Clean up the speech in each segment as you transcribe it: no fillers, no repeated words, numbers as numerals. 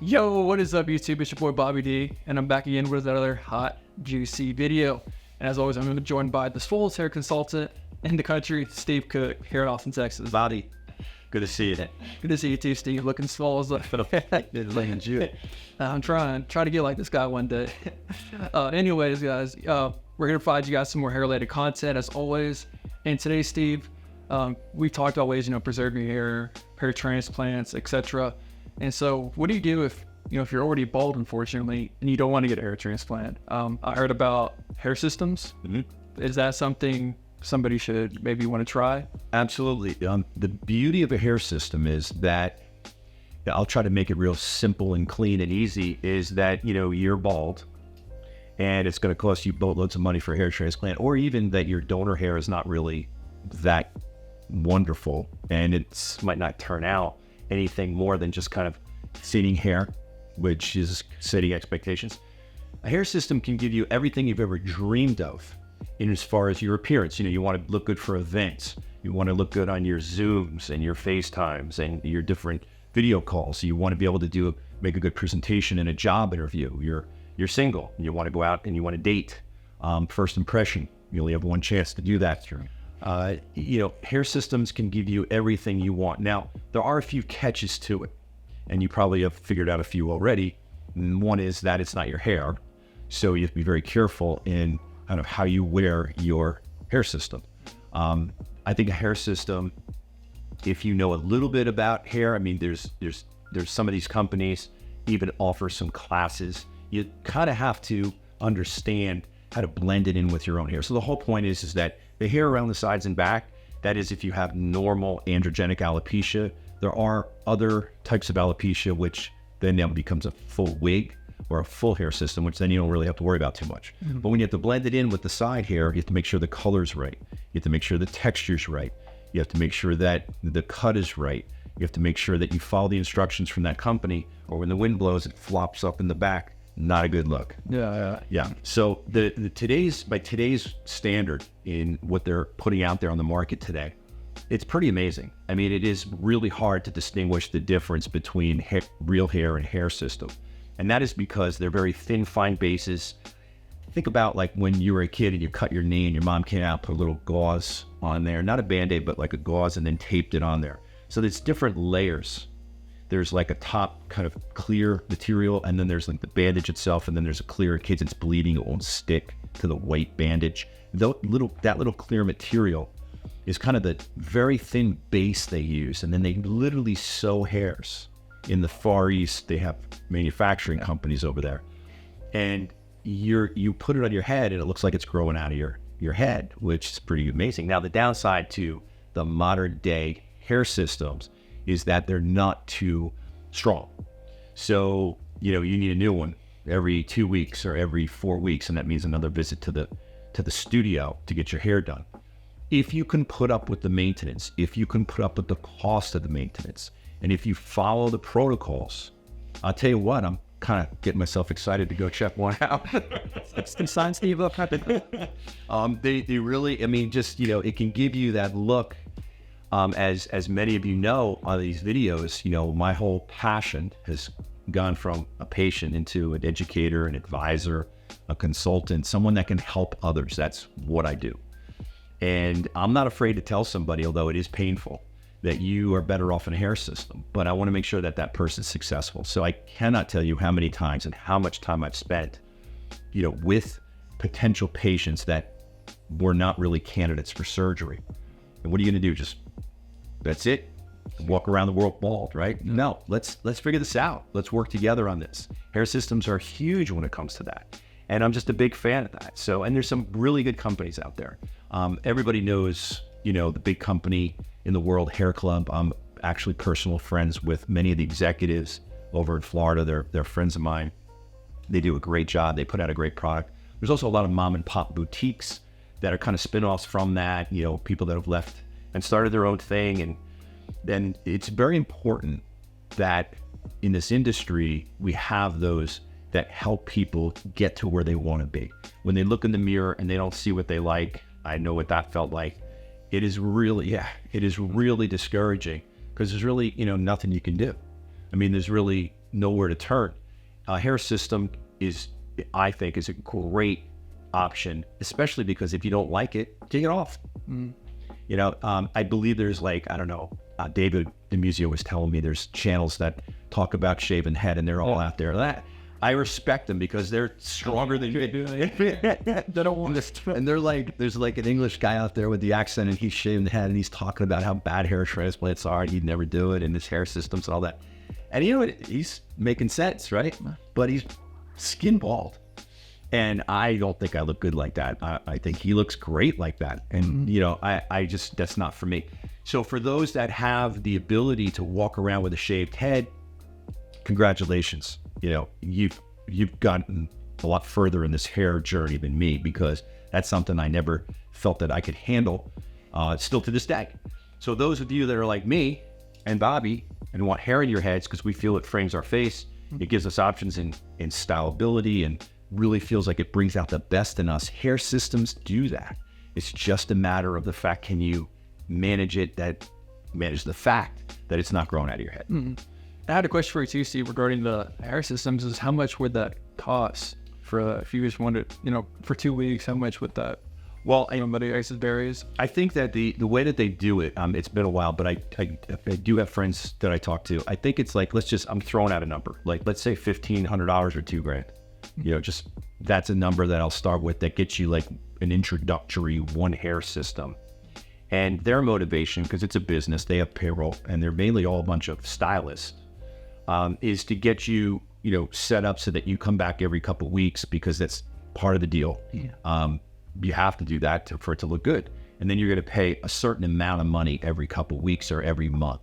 Yo, what is up YouTube? It's your boy Bobby D, and I'm back again with another hot, juicy video. And as always, I'm joined by the fullest hair consultant in the country, Steve Cook, here in Austin, Texas. Bobby, good to see you. Good to see you too, Steve. Looking swole as I'm trying to get like this guy one day. Anyways, guys, we're gonna provide you guys some more hair-related content as always. And today, Steve, we've talked about ways, preserving your hair transplants, etc. And so, what do you do if you're already bald, unfortunately, and you don't want to get a hair transplant? I heard about hair systems. Mm-hmm. Is that something somebody should maybe want to try? Absolutely. The beauty of a hair system is that, I'll try to make it real simple and clean and easy, is that, you're bald and it's going to cost you boatloads of money for a hair transplant, or even that your donor hair is not really that wonderful and it might not turn out anything more than just kind of thinning hair, which is setting expectations. A hair system can give you everything you've ever dreamed of in as far as your appearance. You want to look good for events. You want to look good on your Zooms and your FaceTimes and your different video calls. You want to be able to make a good presentation in a job interview. You're single. You want to go out and you want to date. First impression. You only have one chance to do that. Hair systems can give you everything you want. Now, there are a few catches to it, and you probably have figured out a few already. One is that it's not your hair, so you have to be very careful in kind of how you wear your hair system. I think a hair system, if you know a little bit about hair, there's some of these companies even offer some classes. You kind of have to understand how to blend it in with your own hair. So the whole point is that the hair around the sides and back, that is if you have normal androgenic alopecia. There are other types of alopecia, which then becomes a full wig or a full hair system, which then you don't really have to worry about too much. Mm-hmm. But when you have to blend it in with the side hair, you have to make sure the color's right. You have to make sure the texture's right. You have to make sure that the cut is right. You have to make sure that you follow the instructions from that company, or when the wind blows, it flops up in the back. Not a good look. Yeah. So by today's standard in what they're putting out there on the market today, it's pretty amazing. It is really hard to distinguish the difference between real hair and hair system. And that is because they're very thin, fine bases. Think about like when you were a kid and you cut your knee and your mom came out, put a little gauze on there, not a Band-Aid, but like a gauze, and then taped it on there. So there's different layers. There's like a top kind of clear material, and then there's like the bandage itself, and then there's a clear, in case it's bleeding, it won't stick to the white bandage. That little clear material is kind of the very thin base they use, and then they literally sew hairs. In the Far East, they have manufacturing companies over there, and you put it on your head, and it looks like it's growing out of your head, which is pretty amazing. Now, the downside to the modern day hair systems is that they're not too strong. So, you need a new one every 2 weeks or every 4 weeks, and that means another visit to the studio to get your hair done. If you can put up with the maintenance, if you can put up with the cost of the maintenance, and if you follow the protocols, I'll tell you what, I'm kind of getting myself excited to go check one out. Sign Steve up. They really, it can give you that look. As many of you know on these videos, my whole passion has gone from a patient into an educator, an advisor, a consultant, someone that can help others. That's what I do. And I'm not afraid to tell somebody, although it is painful, that you are better off in a hair system, but I want to make sure that person's successful. So I cannot tell you how many times and how much time I've spent, with potential patients that were not really candidates for surgery. And what are you going to do? That's it? Walk around the world bald, right? No, let's figure this out. Let's work together on this. Hair systems are huge when it comes to that. And I'm just a big fan of that. So, and there's some really good companies out there. Everybody knows, the big company in the world, Hair Club. I'm actually personal friends with many of the executives over in Florida. They're friends of mine. They do a great job. They put out a great product. There's also a lot of mom and pop boutiques that are kind of spin-offs from that, people that have left and started their own thing. And then it's very important that in this industry, we have those that help people get to where they want to be. When they look in the mirror and they don't see what they like, I know what that felt like. It is really discouraging, because there's really, nothing you can do. There's really nowhere to turn. A hair system is, I think, is a great option, especially because if you don't like it, take it off. You know, I believe there's like, I don't know, David DeMusio was telling me there's channels that talk about shaving head, and they're all out there. That I respect them because they're stronger than you. They don't want this. And they're like, there's like an English guy out there with the accent, and he's shaving the head, and he's talking about how bad hair transplants are, and he'd never do it, and his hair systems and all that. And you know what? He's making sense, right? But he's skin bald. And I don't think I look good like that. I think he looks great like that. And, you know, I just, that's not for me. So for those that have the ability to walk around with a shaved head, congratulations. You know, you've gotten a lot further in this hair journey than me, because that's something I never felt that I could handle, still to this day. So those of you that are like me and Bobby and want hair in your heads because we feel it frames our face, it gives us options in styleability, and really feels like it brings out the best in us. Hair systems do that. It's just a matter of the fact, can you manage it, manage the fact that it's not growing out of your head. I had a question for you too, Steve, regarding the hair systems. Is how much would that cost for if you just wanted, you know, for 2 weeks, how much would that? Well, somebody ices berries. I think that the way that they do it, it's been a while, but I do have friends that I talk to. I think it's like, I'm throwing out a number, like let's say $1,500 or $2,000. You know, just that's a number that I'll start with that gets you like an introductory one hair system. And their motivation, because it's a business, they have payroll, and they're mainly all a bunch of stylists, is to get you, you know, set up so that you come back every couple of weeks, because that's part of the deal. You have to do that for it to look good. And then you're going to pay a certain amount of money every couple of weeks or every month.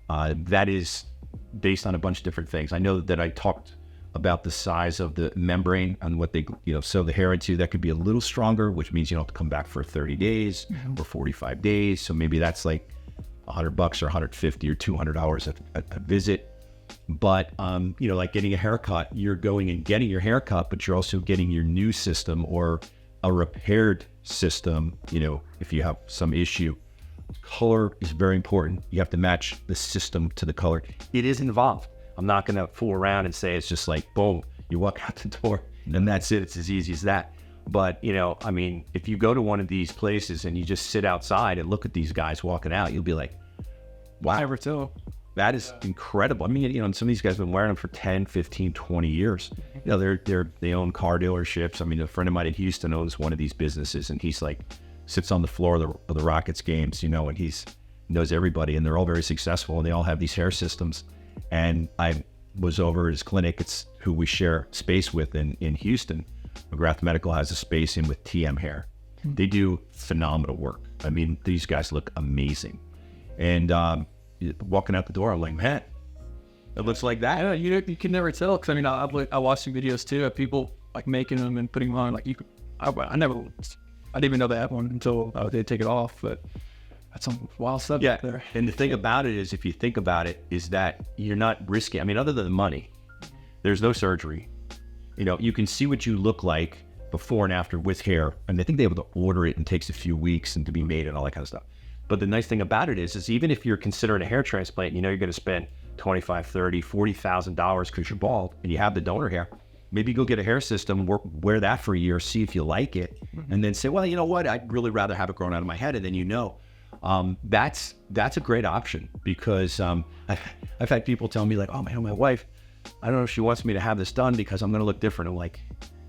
That is based on a bunch of different things. I know that I talked about the size of the membrane and what they, you know, sew the hair into. That could be a little stronger, which means you don't have to come back for 30 days or 45 days. So maybe that's like $100 or $150 or $200 a visit. But, you know, like getting a haircut, you're going and getting your haircut, but you're also getting your new system or a repaired system. You know, if you have some issue, color is very important. You have to match the system to the color. It is involved. I'm not going to fool around and say it's just like, boom, you walk out the door and that's it. It's as easy as that. But, you know, I mean, if you go to one of these places and you just sit outside and look at these guys walking out, you'll be like, wow, Never tell. that is incredible. I mean, you know, and some of these guys have been wearing them for 10, 15, 20 years. You know, they own car dealerships. I mean, a friend of mine in Houston owns one of these businesses, and he's like, sits on the floor of the Rockets games, you know, and he's knows everybody, and they're all very successful, and they all have these hair systems. And I was over at his clinic. It's who we share space with in Houston. McGrath Medical has a space in with TM Hair. They do phenomenal work. I mean, these guys look amazing. And walking out the door, I'm like, man, it looks like that. Yeah, you can never tell. Because I mean, I watched some videos too of people like making them and putting them on. Like I didn't even know they had one until they take it off. But that's some wild stuff out there. And the thing about it is, if you think about it, is that you're not risking. I mean, other than the money, there's no surgery. You know, you can see what you look like before and after with hair. And I think they're able to order it, and it takes a few weeks and to be made and all that kind of stuff. But the nice thing about it is even if you're considering a hair transplant, you know, you're going to spend $25,000, $30,000, $40,000 because you're bald and you have the donor hair. Maybe go get a hair system, wear that for a year, see if you like it, and then say, well, you know what, I'd really rather have it grown out of my head. And then, you know, that's a great option, because I've had people tell me like, oh man, my wife, I don't know if she wants me to have this done because I'm going to look different. I'm like,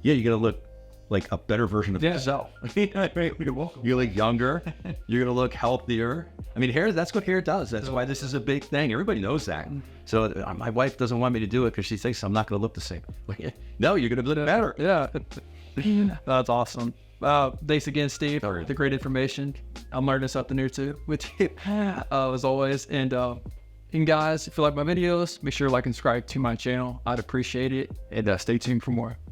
yeah, you're going to look like a better version of yourself. You look younger. You're going to look healthier. I mean, hair, that's what hair does. That's why this is a big thing. Everybody knows that. So my wife doesn't want me to do it because she thinks I'm not going to look the same. Like, no, you're going to look better. Yeah. That's awesome. Thanks again, Steve, for the great information. I'm learning something new too with you, as always. And guys, if you like my videos, make sure to like and subscribe to my channel. I'd appreciate it. And stay tuned for more.